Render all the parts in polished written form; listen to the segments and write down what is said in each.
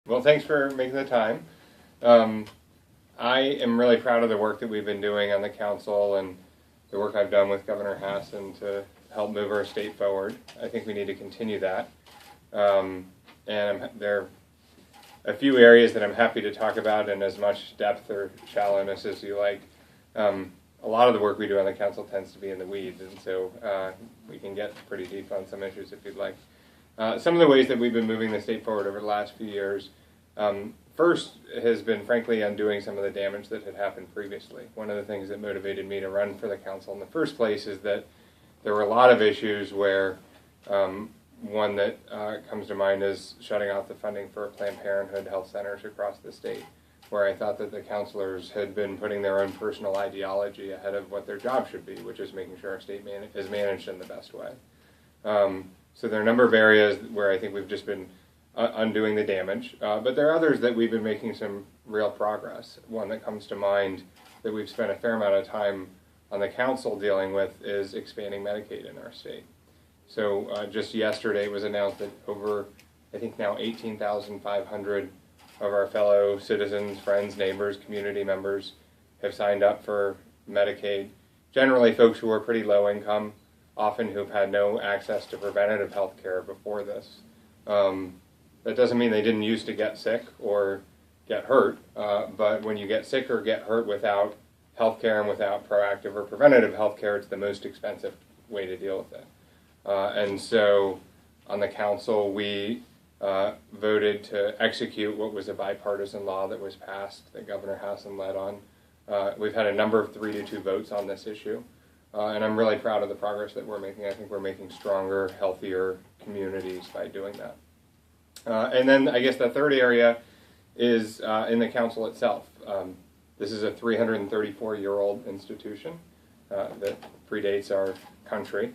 Well, thanks for making the time. I am really proud of the work that we've been doing on the council and the work I've done with Governor Hassan to help move our state forward. I think we need to continue that. And there are a few areas that I'm happy to talk about in as much depth or shallowness as you like. A lot of the work we do on the council tends to be in the weeds, and so we can get pretty deep on some issues if you'd like. Some of the ways that we've been moving the state forward over the last few years, first has been frankly undoing some of the damage that had happened previously. One of the things that motivated me to run for the council in the first place is that there were a lot of issues where one that comes to mind is shutting off the funding for Planned Parenthood health centers across the state, where I thought that the councilors had been putting their own personal ideology ahead of what their job should be, which is making sure our state is managed in the best way. So there are a number of areas where I think we've just been undoing the damage, but there are others that we've been making some real progress. One that comes to mind that we've spent a fair amount of time on the council dealing with is expanding Medicaid in our state. So just yesterday it was announced that over, I think now 18,500 of our fellow citizens, friends, neighbors, community members have signed up for Medicaid. Generally folks who are pretty low income, often who've had no access to preventative health care before this. That doesn't mean they didn't used to get sick or get hurt, but when you get sick or get hurt without health care and without proactive or preventative health care, it's the most expensive way to deal with it. And so on the council, we voted to execute what was a bipartisan law that was passed that Governor Hassan led on. We've had a number of 3-2 votes on this issue, and I'm really proud of the progress that we're making. I think we're making stronger, healthier communities by doing that. And then I guess the third area is in the council itself. This is a 334-year-old institution that predates our country.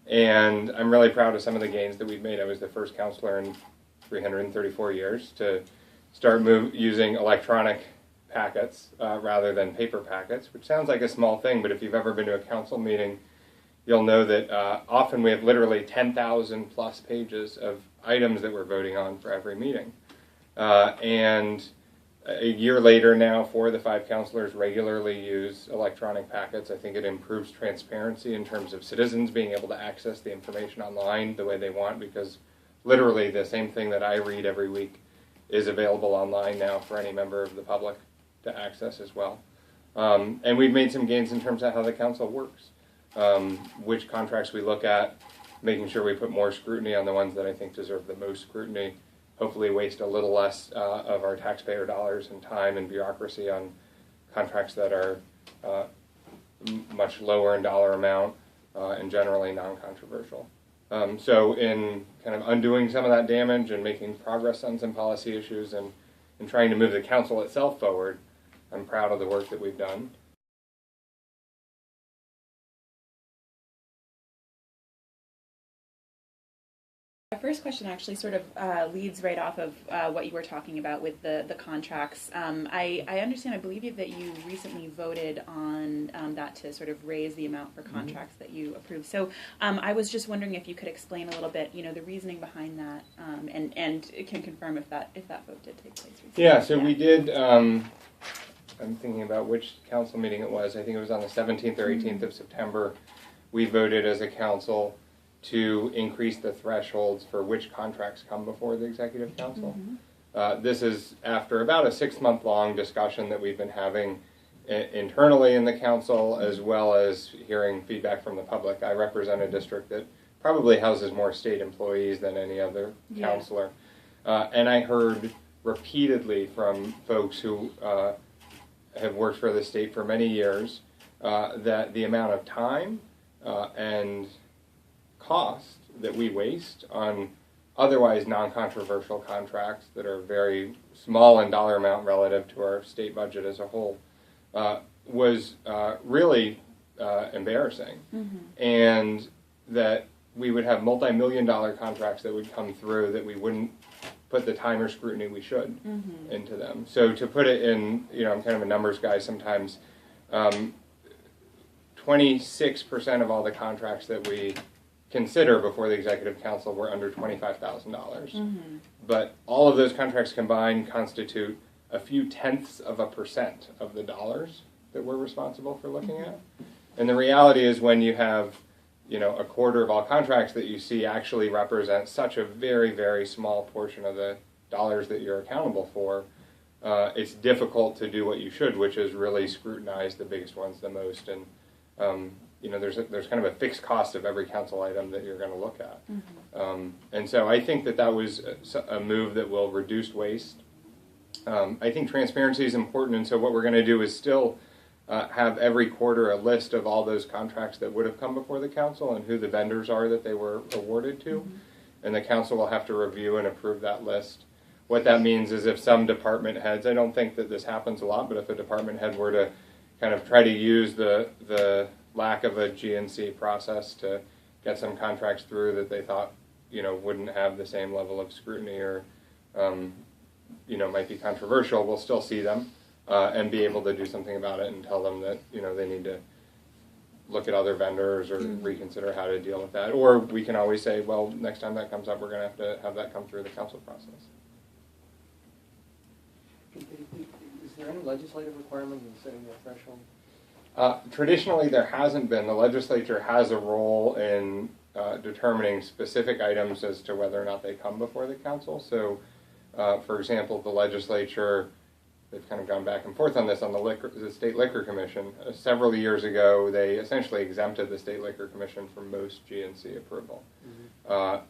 And I'm really proud of some of the gains that we've made. I was the first councilor in 334 years to start using electronic packets rather than paper packets, which sounds like a small thing, but if you've ever been to a council meeting, you'll know that often we have literally 10,000 plus pages of items that we're voting on for every meeting. And a year later now, 4 of the 5 councilors regularly use electronic packets. I think it improves transparency in terms of citizens being able to access the information online the way they want, because literally the same thing that I read every week is available online now for any member of the public to access as well. And we've made some gains in terms of how the council works, which contracts we look at, making sure we put more scrutiny on the ones that I think deserve the most scrutiny, hopefully waste a little less of our taxpayer dollars and time and bureaucracy on contracts that are much lower in dollar amount and generally non-controversial. So in kind of undoing some of that damage and making progress on some policy issues and trying to move the council itself forward, I'm proud of the work that we've done. My first question actually sort of leads right off of what you were talking about with the contracts. I understand, I believe that you recently voted on that to sort of raise the amount for contracts that you approved. So I was just wondering if you could explain a little bit, the reasoning behind that, and can confirm if that vote did take place recently. Yeah, so we did. I'm thinking about which council meeting it was. I think it was on the 17th or 18th of September. We voted as a council to increase the thresholds for which contracts come before the Executive Council. This is after about a 6-month-long discussion that we've been having internally in the council, as well as hearing feedback from the public. I represent a district that probably houses more state employees than any other councilor. And I heard repeatedly from folks who have worked for the state for many years that the amount of time and cost that we waste on otherwise non-controversial contracts that are very small in dollar amount relative to our state budget as a whole was really embarrassing. And that we would have multi-million-dollar contracts that would come through that we wouldn't put the time or scrutiny we should into them. So to put it in, I'm kind of a numbers guy sometimes, 26% of all the contracts that we consider before the Executive Council were under $25,000. But all of those contracts combined constitute a few tenths of a percent of the dollars that we're responsible for looking at. And the reality is when you have, a quarter of all contracts that you see actually represent such a very, very small portion of the dollars that you're accountable for, it's difficult to do what you should, which is really scrutinize the biggest ones the most. And there's kind of a fixed cost of every council item that you're going to look at. And so I think that was a move that will reduce waste. I think transparency is important, and so what we're going to do is still have every quarter a list of all those contracts that would have come before the council and who the vendors are that they were awarded to. And the council will have to review and approve that list. What that means is if some department heads, I don't think that this happens a lot, but if a department head were to kind of try to use the lack of a GNC process to get some contracts through that they thought, wouldn't have the same level of scrutiny or, might be controversial, we'll still see them and be able to do something about it and tell them that, they need to look at other vendors or reconsider how to deal with that. Or we can always say, well, next time that comes up, we're going to have that come through the council process. Is there any legislative requirement in setting that threshold? Traditionally, there hasn't been. The legislature has a role in determining specific items as to whether or not they come before the council. So, for example, the legislature, they've kind of gone back and forth on this on the State Liquor Commission. Several years ago, they essentially exempted the State Liquor Commission from most GNC approval.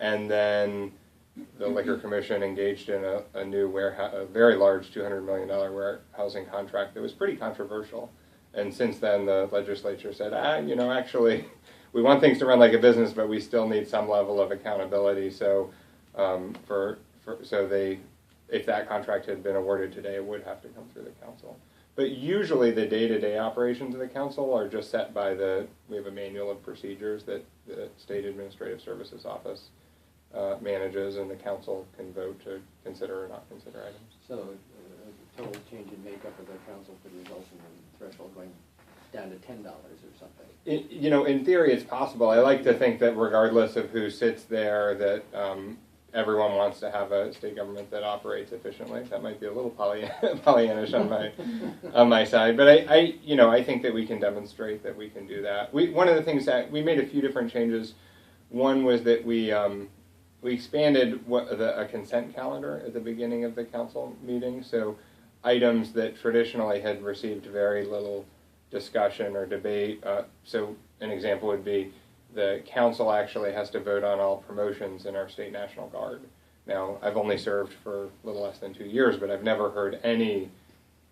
And then the Liquor Commission engaged in a new a very large $200 million warehousing contract that was pretty controversial. And since then, the legislature said, actually, we want things to run like a business, but we still need some level of accountability. So, if that contract had been awarded today, it would have to come through the council. But usually, the day-to-day operations of the council are just set by we have a manual of procedures that the State Administrative Services Office manages, and the council can vote to consider or not consider items. So a total change in makeup of the council could result in the threshold going down to $10 or something. In theory, it's possible. I like to think that regardless of who sits there, that everyone wants to have a state government that operates efficiently. That might be a little Pollyannish on my side, but I think that we can demonstrate that we can do that. One of the things that we made a few different changes. One was that we expanded a consent calendar at the beginning of the council meeting. So items that traditionally had received very little discussion or debate. So an example would be the council actually has to vote on all promotions in our state National Guard. Now, I've only served for a little less than 2 years, but I've never heard any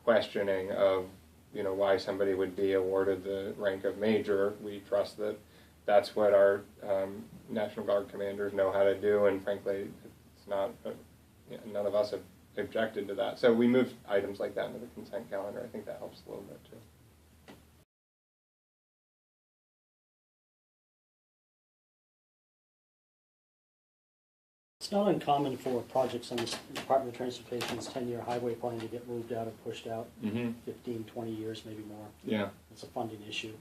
questioning of, why somebody would be awarded the rank of major. We trust that that's what our National Guard commanders know how to do, and frankly, it's not. None of us have objected to that. So we moved items like that into the consent calendar. I think that helps a little bit too. It's not uncommon for projects on the Department of Transportation's 10-year highway plan to get moved out or pushed out 15, 20 years, maybe more. Yeah. It's a funding issue.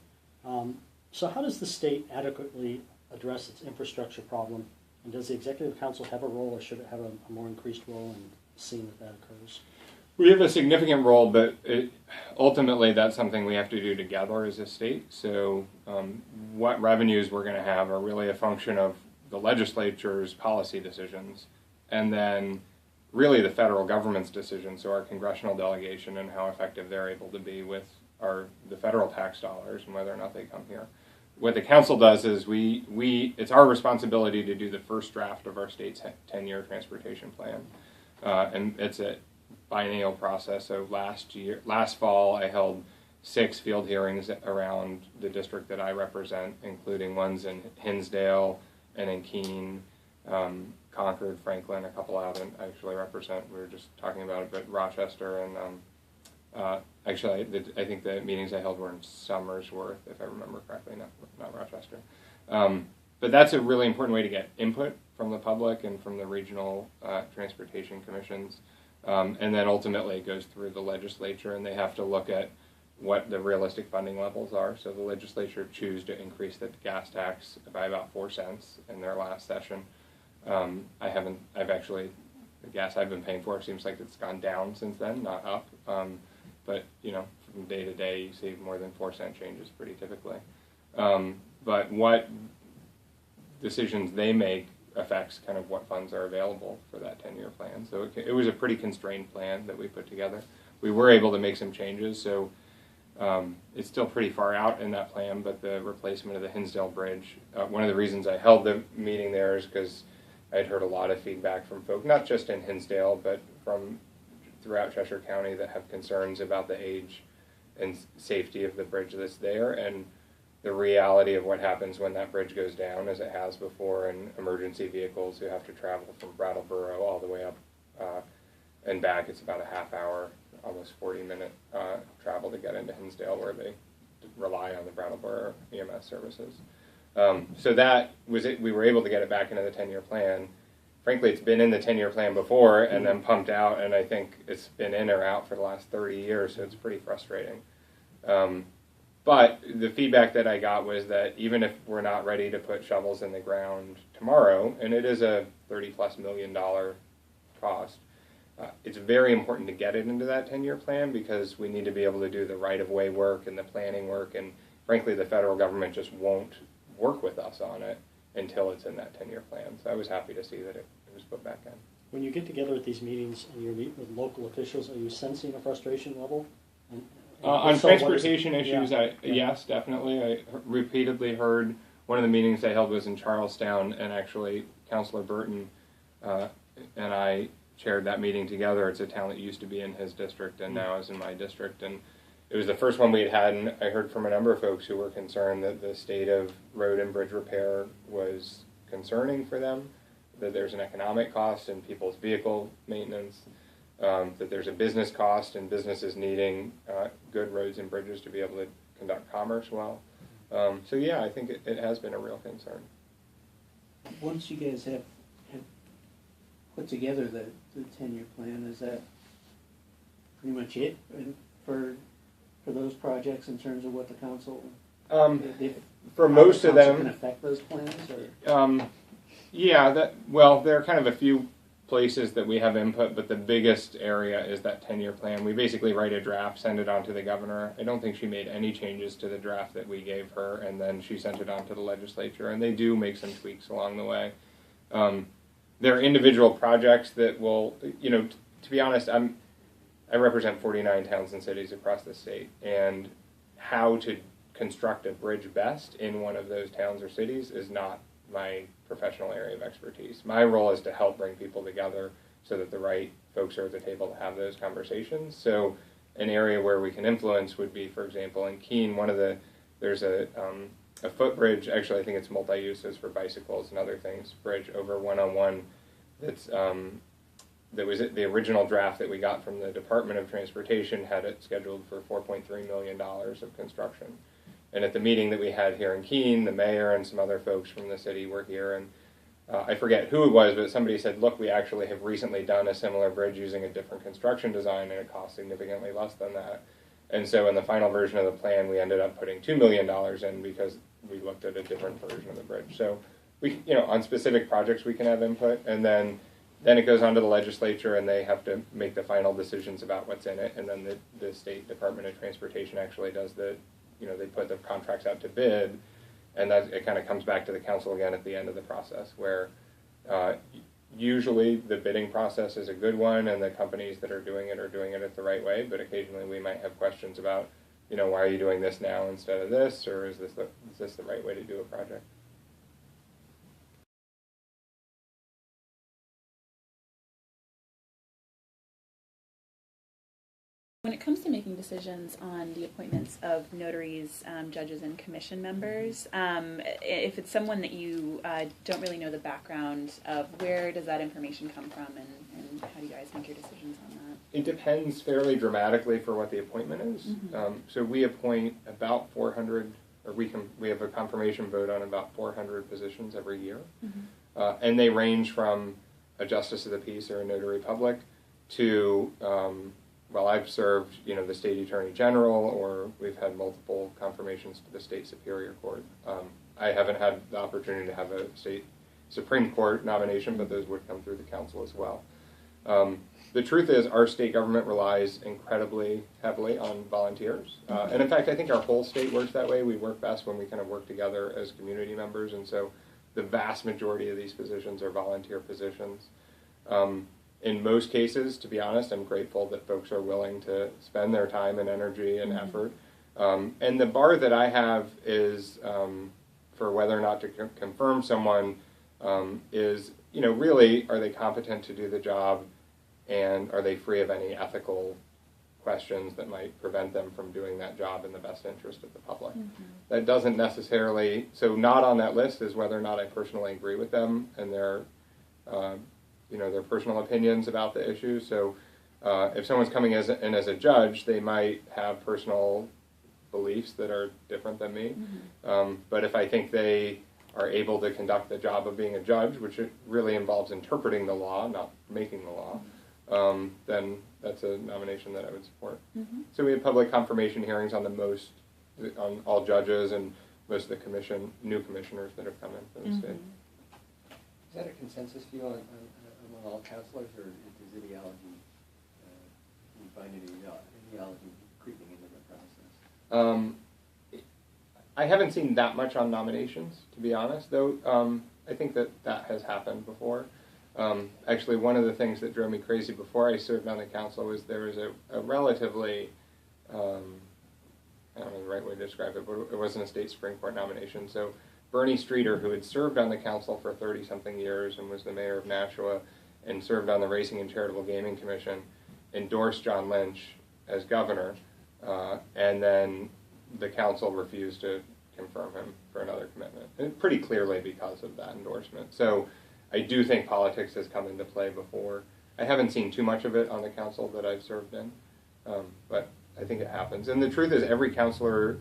So how does the state adequately address its infrastructure problem? And does the Executive Council have a role, or should it have a more increased role in seeing that occurs? We have a significant role, but ultimately that's something we have to do together as a state. So what revenues we're going to have are really a function of the legislature's policy decisions, and then really the federal government's decisions, so our congressional delegation and how effective they're able to be with the federal tax dollars and whether or not they come here. What the council does is it's our responsibility to do the first draft of our state's 10-year transportation plan, and it's a biennial process. So last fall, I held 6 field hearings around the district that I represent, including ones in Hinsdale and in Keene, Concord, Franklin, a couple out and actually represent. We were just talking about it, but Rochester and actually, I think the meetings I held were in Somersworth, if I remember correctly, not Rochester. But that's a really important way to get input from the public and from the regional transportation commissions. And then ultimately it goes through the legislature, and they have to look at what the realistic funding levels are. So the legislature chose to increase the gas tax by about 4 cents in their last session. I've actually, the gas I've been paying for seems like it's gone down since then, not up. But, you know, from day to day, you see more than 4 cent changes pretty typically. But what decisions they make affects kind of what funds are available for that 10-year plan. So it was a pretty constrained plan that we put together. We were able to make some changes, so it's still pretty far out in that plan, but the replacement of the Hinsdale Bridge, one of the reasons I held the meeting there is because I had heard a lot of feedback from folk, not just in Hinsdale, but from throughout Cheshire County that have concerns about the age and safety of the bridge that's there, and the reality of what happens when that bridge goes down, as it has before, and emergency vehicles who have to travel from Brattleboro all the way up and back. It's about a half hour, almost 40-minute travel to get into Hinsdale, where they rely on the Brattleboro EMS services. So that was it. We were able to get it back into the 10-year plan. Frankly, it's been in the 10-year plan before and then pumped out, and I think it's been in or out for the last 30 years, so it's pretty frustrating. But the feedback that I got was that even if we're not ready to put shovels in the ground tomorrow, and it is a $30+ million cost, it's very important to get it into that 10-year plan because we need to be able to do the right-of-way work and the planning work, and frankly, the federal government just won't work with us on it until it's in that 10-year plan. So I was happy to see that it was put back in. When you get together at these meetings and you meet with local officials, are you sensing a frustration level? On So transportation issues, yeah. Yes, definitely. I repeatedly heard, one of the meetings I held was in Charlestown, and actually Councilor Burton and I chaired that meeting together. It's a town that used to be in his district and now is in my district, and it was the first one we had had, and I heard from a number of folks who were concerned that the state of road and bridge repair was concerning for them, that there's an economic cost in people's vehicle maintenance, that there's a business cost and businesses needing good roads and bridges to be able to conduct commerce well. So yeah, I think it has been a real concern. Once you guys have put together the 10-year plan, is that pretty much it for those projects in terms of what the council for most of them can affect those plans? Or? Yeah, there are kind of a few places that we have input, but the biggest area is that 10-year plan. We basically write a draft, send it on to the governor. I don't think she made any changes to the draft that we gave her, and then she sent it on to the legislature, and they do make some tweaks along the way. There are individual projects that will, to be honest, I represent 49 towns and cities across the state, and how to construct a bridge best in one of those towns or cities is not my professional area of expertise. My role is to help bring people together so that the right folks are at the table to have those conversations. So an area where we can influence would be, for example, in Keene, there's a footbridge, actually I think it's multi-uses for bicycles and other things, bridge over 101 that was the original draft that we got from the Department of Transportation had it scheduled for $4.3 million of construction. And at the meeting that we had here in Keene, the mayor and some other folks from the city were here, and I forget who it was, but somebody said, look, we actually have recently done a similar bridge using a different construction design, and it costs significantly less than that. And so in the final version of the plan, we ended up putting $2 million in because we looked at a different version of the bridge. So we, on specific projects, we can have input, and then it goes on to the legislature, and they have to make the final decisions about what's in it, and then the State Department of Transportation actually does they put the contracts out to bid, and that it kind of comes back to the council again at the end of the process, where usually the bidding process is a good one, and the companies that are doing it at the right way, but occasionally we might have questions about, why are you doing this now instead of this, or is this the right way to do a project? When it comes to making decisions on the appointments of notaries, judges, and commission members, if it's someone that you don't really know the background of, where does that information come from, and how do you guys make your decisions on that? It depends fairly dramatically for what the appointment is. Mm-hmm. So we appoint about 400, or we have a confirmation vote on about 400 positions every year. Mm-hmm. And they range from a justice of the peace or a notary public to while I've served, the state attorney general, or we've had multiple confirmations to the state superior court. I haven't had the opportunity to have a state Supreme Court nomination, but those would come through the council as well. The truth is, our state government relies incredibly heavily on volunteers. And in fact, I think our whole state works that way. We work best when we kind of work together as community members. And so the vast majority of these positions are volunteer positions. In most cases, to be honest, I'm grateful that folks are willing to spend their time and energy and effort. And the bar that I have is for whether or not to confirm someone is, really, are they competent to do the job, and are they free of any ethical questions that might prevent them from doing that job in the best interest of the public. That doesn't necessarily, so not on that list is whether or not I personally agree with them and their personal opinions about the issue. So if someone's coming in as a judge, they might have personal beliefs that are different than me. But if I think they are able to conduct the job of being a judge, which it really involves interpreting the law, not making the law, then that's a nomination that I would support. So we had public confirmation hearings on on all judges and most of the new commissioners that have come in for the state. Is that a consensus view among all councilors, or does ideology, you find any ideology creeping into the process? I haven't seen that much on nominations, to be honest, though. I think that has happened before. Actually, one of the things that drove me crazy before I served on the council was there was a relatively, I don't know the right way to describe it, but it wasn't a state Supreme Court nomination. So Bernie Streeter, who had served on the council for 30-something years and was the mayor of Nashua and served on the Racing and Charitable Gaming Commission, endorsed John Lynch as governor, and then the council refused to confirm him for another commitment, and pretty clearly because of that endorsement. So I do think politics has come into play before. I haven't seen too much of it on the council that I've served in, but I think it happens. And the truth is, every councilor,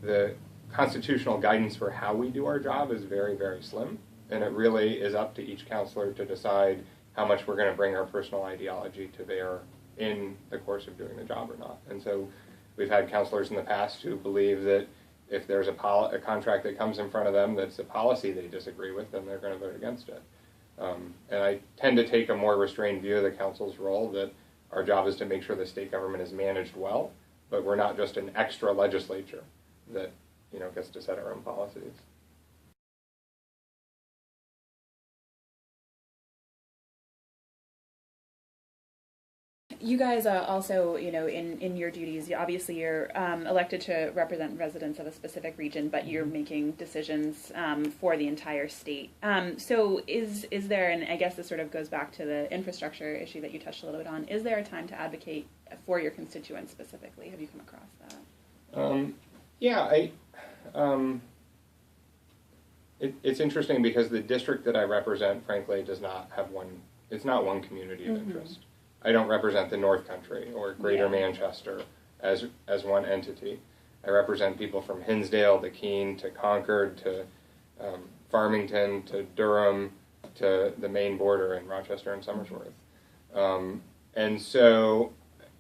the constitutional guidance for how we do our job is very, very slim, and it really is up to each councilor to decide how much we're going to bring our personal ideology to bear in the course of doing the job or not. And so we've had councilors in the past who believe that if there's a contract that comes in front of them that's a policy they disagree with, then they're going to vote against it. And I tend to take a more restrained view of the council's role, that our job is to make sure the state government is managed well, but we're not just an extra legislature that gets to set our own policies. You guys also, in your duties, obviously you're elected to represent residents of a specific region, but you're making decisions for the entire state. So is there, and I guess this sort of goes back to the infrastructure issue that you touched a little bit on, is there a time to advocate for your constituents specifically? Have you come across that? Yeah, it's interesting because the district that I represent, frankly, does not have it's not one community of interest. I don't represent the North Country or Greater Manchester as one entity. I represent people from Hinsdale to Keene to Concord to Farmington to Durham to the Maine border in Rochester and Somersworth. And so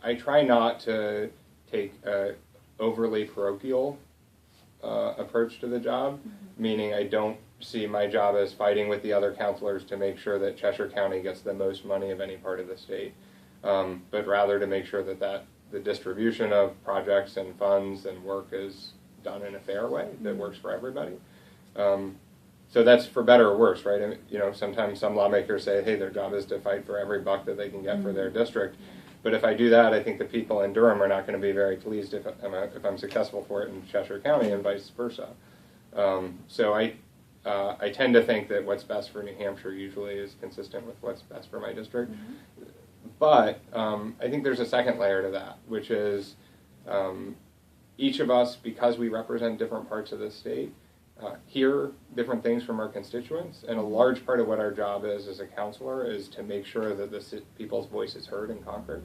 I try not to take an overly parochial approach to the job, meaning I don't see my job as fighting with the other councilors to make sure that Cheshire County gets the most money of any part of the state, but rather to make sure that the distribution of projects and funds and work is done in a fair way that works for everybody. So that's for better or worse, right? And, sometimes some lawmakers say, hey, their job is to fight for every buck that they can get for their district. But if I do that, I think the people in Durham are not going to be very pleased if I'm successful for it in Cheshire County and vice versa. So I tend to think that what's best for New Hampshire usually is consistent with what's best for my district. But I think there's a second layer to that, which is each of us, because we represent different parts of the state, hear different things from our constituents, and a large part of what our job is as a councilor is to make sure that the people's voice is heard in Concord.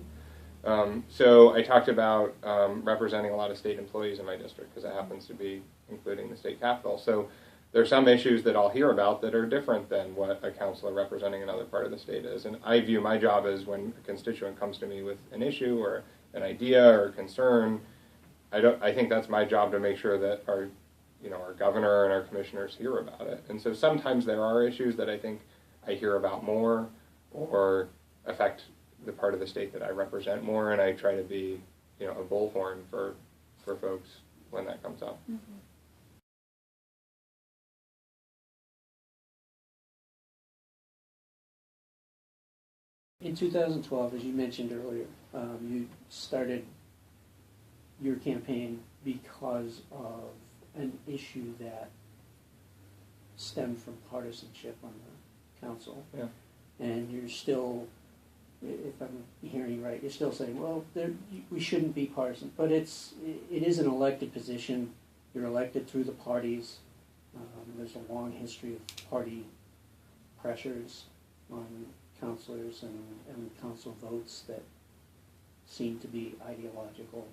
So I talked about representing a lot of state employees in my district, because it happens to be including the state capital. So there are some issues that I'll hear about that are different than what a councilor representing another part of the state is. And I view my job as when a constituent comes to me with an issue or an idea or a concern, I think that's my job to make sure that our governor and our commissioners hear about it. And so sometimes there are issues that I think I hear about more or affect the part of the state that I represent more, and I try to be, a bullhorn for folks when that comes up. Mm-hmm. In 2012, as you mentioned earlier, you started your campaign because of an issue that stemmed from partisanship on the council. Yeah. And you're still, if I'm hearing you right, you're still saying, well, we shouldn't be partisan. But it is an elected position. You're elected through the parties. There's a long history of party pressures on councilors and council votes that seem to be ideological.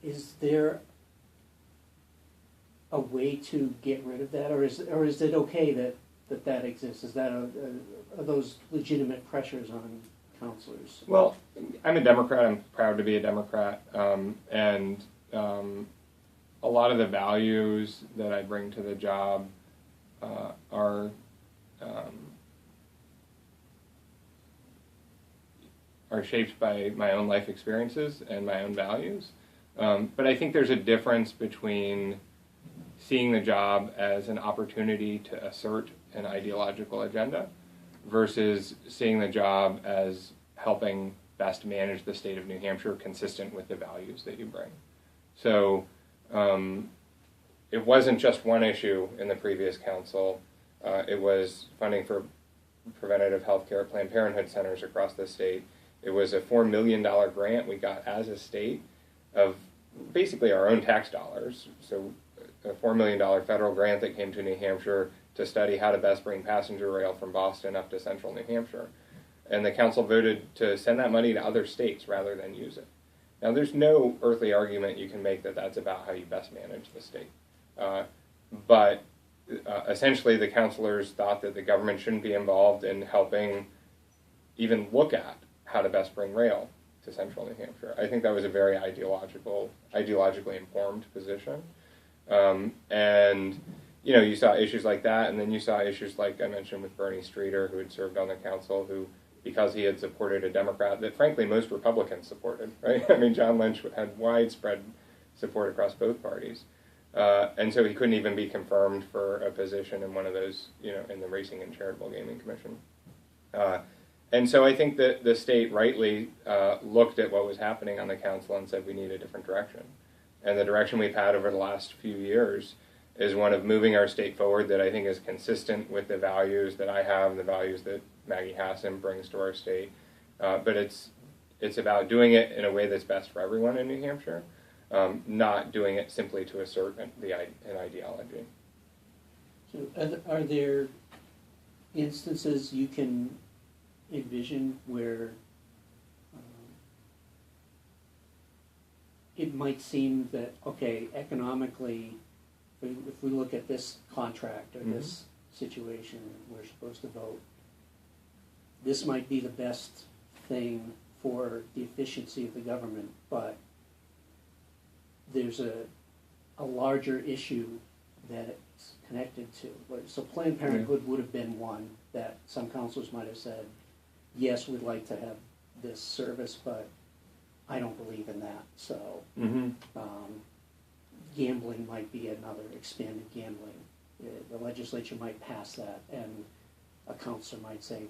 Is there a way to get rid of that, or is it okay that exists? Is that are those legitimate pressures on councilors? Well, I'm a Democrat. I'm proud to be a Democrat, and a lot of the values that I bring to the job are shaped by my own life experiences and my own values. But I think there's a difference between seeing the job as an opportunity to assert an ideological agenda versus seeing the job as helping best manage the state of New Hampshire consistent with the values that you bring. So it wasn't just one issue in the previous council. It was funding for preventative health care at Planned Parenthood centers across the state. It was a $4 million grant we got as a state of basically our own tax dollars. So a $4 million federal grant that came to New Hampshire to study how to best bring passenger rail from Boston up to central New Hampshire. And the council voted to send that money to other states rather than use it. Now, there's no earthly argument you can make that that's about how you best manage the state. But essentially, the councilors thought that the government shouldn't be involved in helping even look at how to best bring rail to central New Hampshire. I think that was a very ideologically informed position. And, you saw issues like that, and then you saw issues like I mentioned with Bernie Streeter, who had served on the council, who, because he had supported a Democrat that, frankly, most Republicans supported, right? I mean, John Lynch had widespread support across both parties. And so he couldn't even be confirmed for a position in one of those, in the Racing and Charitable Gaming Commission. And so I think that the state rightly looked at what was happening on the council and said we need a different direction. And the direction we've had over the last few years is one of moving our state forward that I think is consistent with the values that I have, the values that Maggie Hassan brings to our state. But it's about doing it in a way that's best for everyone in New Hampshire, not doing it simply to assert an ideology. So are there instances you can envision where it might seem that, okay, economically, if we look at this contract or this situation we're supposed to vote, this might be the best thing for the efficiency of the government, but there's a larger issue that it's connected to. So Planned Parenthood would have been one that some councilors might have said, yes, we'd like to have this service, but I don't believe in that. So gambling might be another, expanded gambling. The legislature might pass that, and a councilor might say,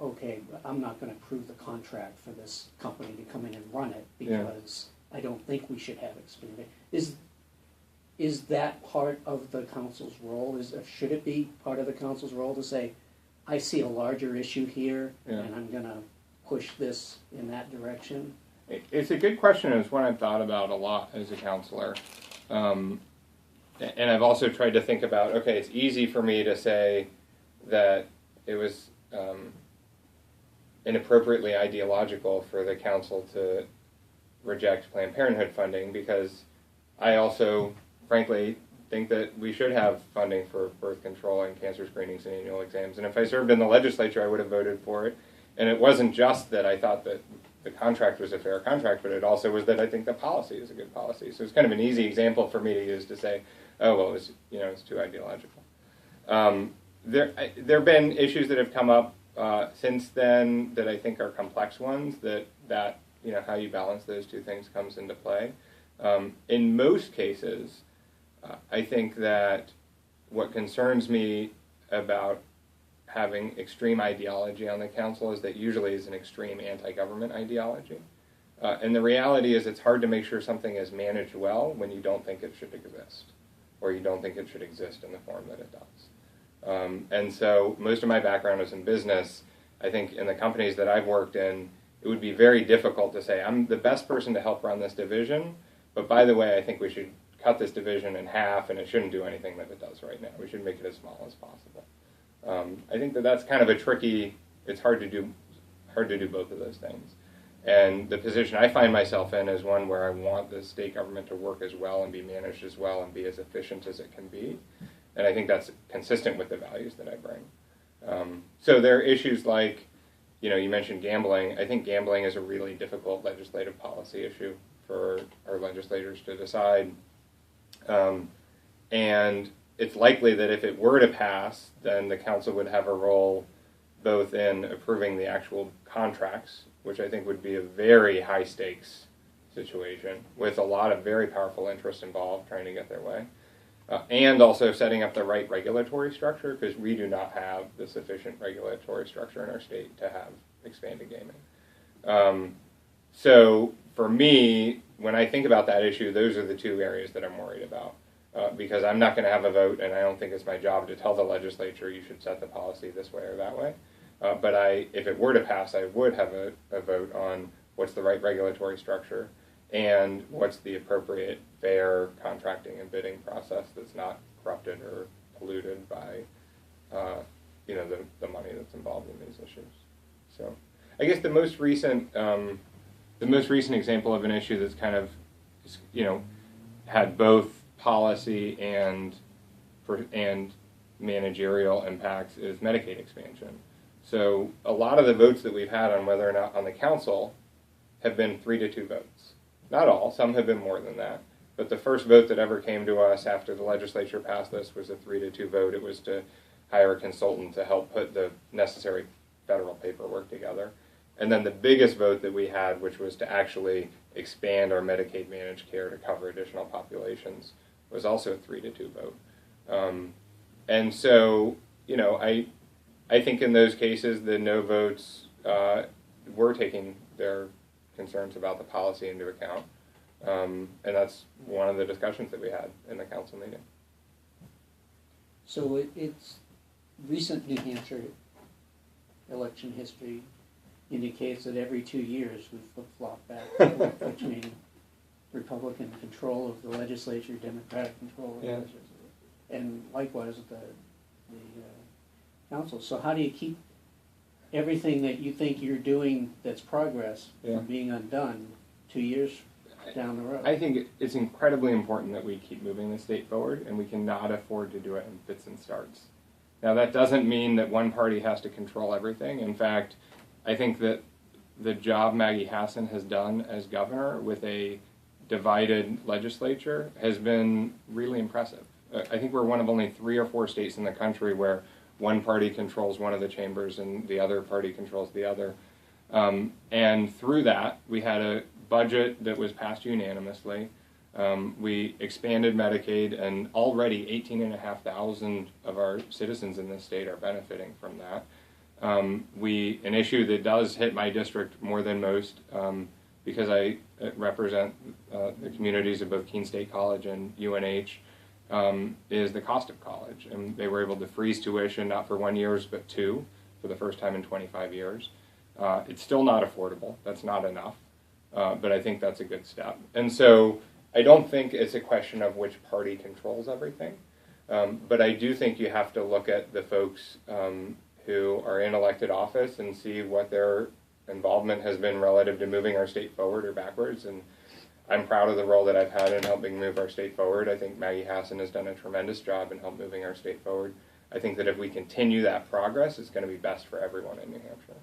okay, I'm not going to approve the contract for this company to come in and run it because I don't think we should have expanded. Is that part of the council's role? Should it be part of the council's role to say, I see a larger issue here, and I'm going to push this in that direction? It's a good question, and it's one I've thought about a lot as a counselor. And I've also tried to think about, okay, it's easy for me to say that it was inappropriately ideological for the council to reject Planned Parenthood funding because I also, frankly, think that we should have funding for birth control and cancer screenings and annual exams. And if I served in the legislature, I would have voted for it. And it wasn't just that I thought that the contract was a fair contract, but it also was that I think the policy is a good policy. So it's kind of an easy example for me to use to say, oh, well, it's too ideological. There have been issues that have come up since then that I think are complex ones that how you balance those two things comes into play. In most cases, I think that what concerns me about having extreme ideology on the council is that usually is an extreme anti-government ideology. And the reality is it's hard to make sure something is managed well when you don't think it should exist, or you don't think it should exist in the form that it does. And so most of my background is in business. I think in the companies that I've worked in, it would be very difficult to say, I'm the best person to help run this division, but by the way, I think we should cut this division in half, and it shouldn't do anything that it does right now. We should make it as small as possible. I think that's kind of a tricky, it's hard to do both of those things. And the position I find myself in is one where I want the state government to work as well and be managed as well and be as efficient as it can be. And I think that's consistent with the values that I bring. So there are issues like, you mentioned gambling. I think gambling is a really difficult legislative policy issue for our legislators to decide. And it's likely that if it were to pass, then the council would have a role both in approving the actual contracts, which I think would be a very high stakes situation with a lot of very powerful interests involved trying to get their way, and also setting up the right regulatory structure, because we do not have the sufficient regulatory structure in our state to have expanded gaming. So for me, when I think about that issue, those are the two areas that I'm worried about. Because I'm not going to have a vote, and I don't think it's my job to tell the legislature you should set the policy this way or that way. But if it were to pass, I would have a vote on what's the right regulatory structure and what's the appropriate, fair contracting and bidding process that's not corrupted or polluted by, the money that's involved in these issues. So, I guess the most recent example of an issue that's kind of, had both policy and managerial impacts is Medicaid expansion. So a lot of the votes that we've had on whether or not on the council have been 3-2 votes. Not all, some have been more than that. But the first vote that ever came to us after the legislature passed this was a 3-2 vote. It was to hire a consultant to help put the necessary federal paperwork together. And then the biggest vote that we had, which was to actually expand our Medicaid managed care to cover additional populations, was also a 3-2 vote. And so, I think in those cases, the no votes were taking their concerns about the policy into account. And that's one of the discussions that we had in the council meeting. So it's recent New Hampshire election history indicates that every 2 years we flip-flop back between Republican control of the legislature, Democratic control of the legislature, and likewise the council. So how do you keep everything that you think you're doing that's progress from being undone 2 years down the road? I think it's incredibly important that we keep moving the state forward, and we cannot afford to do it in fits and starts. Now, that doesn't mean that one party has to control everything. In fact, I think that the job Maggie Hassan has done as governor with a divided legislature has been really impressive. I think we're one of only 3 or 4 states in the country where one party controls one of the chambers and the other party controls the other. And through that, we had a budget that was passed unanimously. We expanded Medicaid, and already 18,500 of our citizens in this state are benefiting from that. An issue that does hit my district more than most, because I represent the communities of both Keene State College and UNH, is the cost of college. And they were able to freeze tuition, not for 1 year, but 2, for the first time in 25 years. It's still not affordable. That's not enough. But I think that's a good step. And so I don't think it's a question of which party controls everything. But I do think you have to look at the folks who are in elected office and see what their involvement has been relative to moving our state forward or backwards. And I'm proud of the role that I've had in helping move our state forward. I think Maggie Hassan has done a tremendous job in help moving our state forward. I think that if we continue that progress, it's going to be best for everyone in New Hampshire.